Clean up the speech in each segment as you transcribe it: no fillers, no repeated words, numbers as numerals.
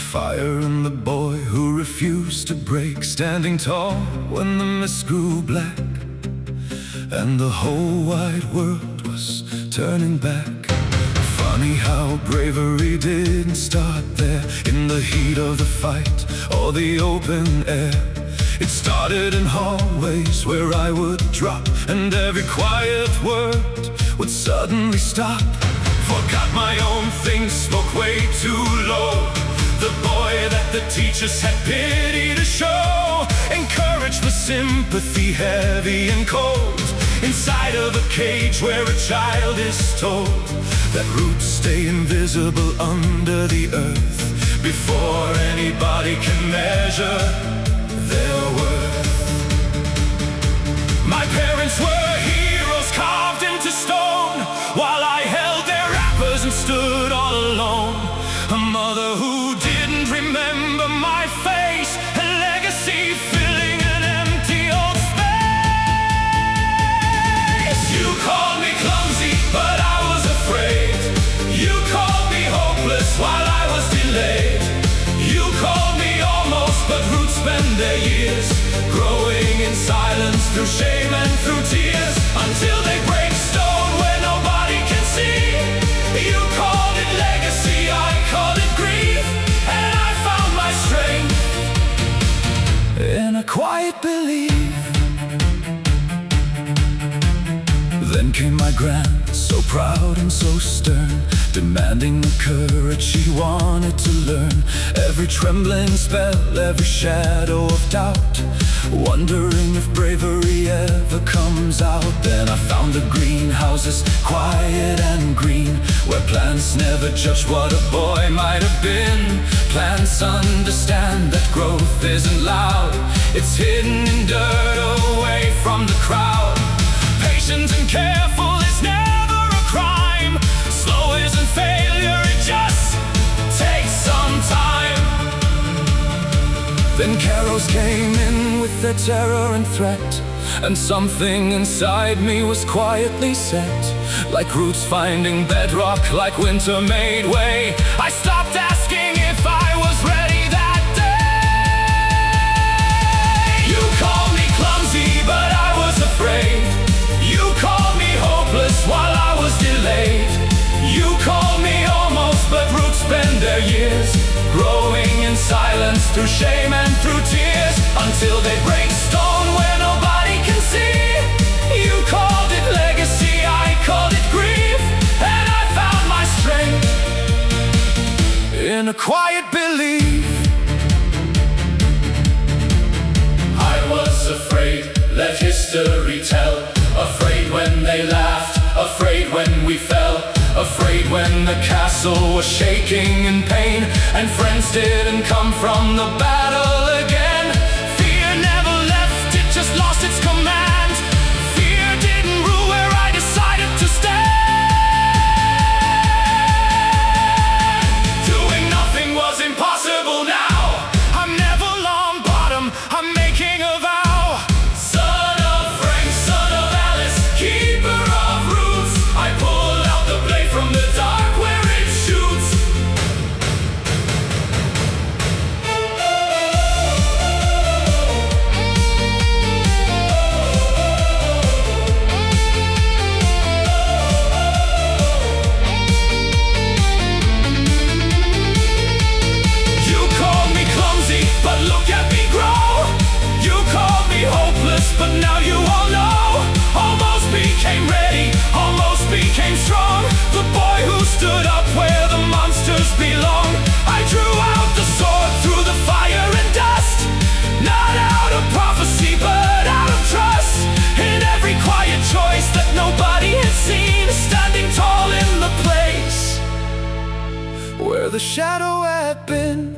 fire in the boy who refused to break, standing tall when the mist grew black and the whole wide world was turning back. Funny how bravery didn't start there, in the heat of the fight or the open air. It started in hallways where I would drop, and every quiet word would suddenly stop. Forgot my own things, spoke way too low. The boy that the teachers had pity to show encouraged with sympathy, heavy and cold. Inside of a cage where a child is told that roots stay invisible under the earth before anybody can measure their worth. My parents were heroes carved into stone, while I held their wrappers and stood all alone. A mother who didn't remember my face, a legacy filling an empty old space. You called me clumsy, but I was afraid. You called me hopeless while I was delayed. You called me almost, but roots spend their years growing in silence, through shame and through tears, until they break stone where nobody can see. You called it legacy, I called it grief, and I found my strength in a quiet belief. Then came my grand, so proud and so stern, demanding the courage she wanted to learn. Every trembling spell, every shadow of doubt, wondering if bravery ever comes out. Then I found the greenhouses, quiet and green, where plants never judge what a boy might have been. Plants understand that growth isn't loud, it's hidden in dirt away from the crowd. Patient and careful is never a crime. Slow isn't failure, it just takes some time. Then carols came in with their terror and threat, and something inside me was quietly set. Like roots finding bedrock, like winter made way, I stopped asking if I was ready that day. You called me clumsy, but I was afraid. You called me hopeless while I was delayed. You called me almost, but roots spend their years growing in silence, through shame and through tears, until they break stone where nobody can see. You called it legacy, I called it grief, and I found my strength in a quiet belief. I was afraid, let history tell. Afraid when they laughed, afraid when we fell, afraid when the castle was shaking in pain, and friends didn't come from the battle again. Fear never left, it just lost its command. Fear didn't rule where I decided to stand. Doing nothing was impossible now. I'm Neville Longbottom, I'm making a vow. But now you all know, almost became ready, almost became strong. The boy who stood up where the monsters belong. I drew out the sword through the fire and dust, not out of prophecy but out of trust. In every quiet choice that nobody had seen, standing tall in the place where the shadow had been.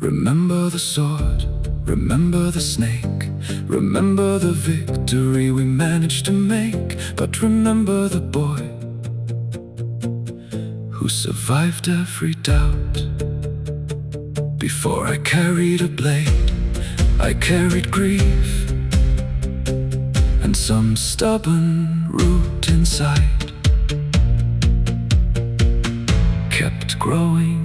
Remember the sword, remember the snake, remember the victory we managed to make. But remember the boy who survived every doubt. Before I carried a blade, I carried grief, and some stubborn root inside kept growing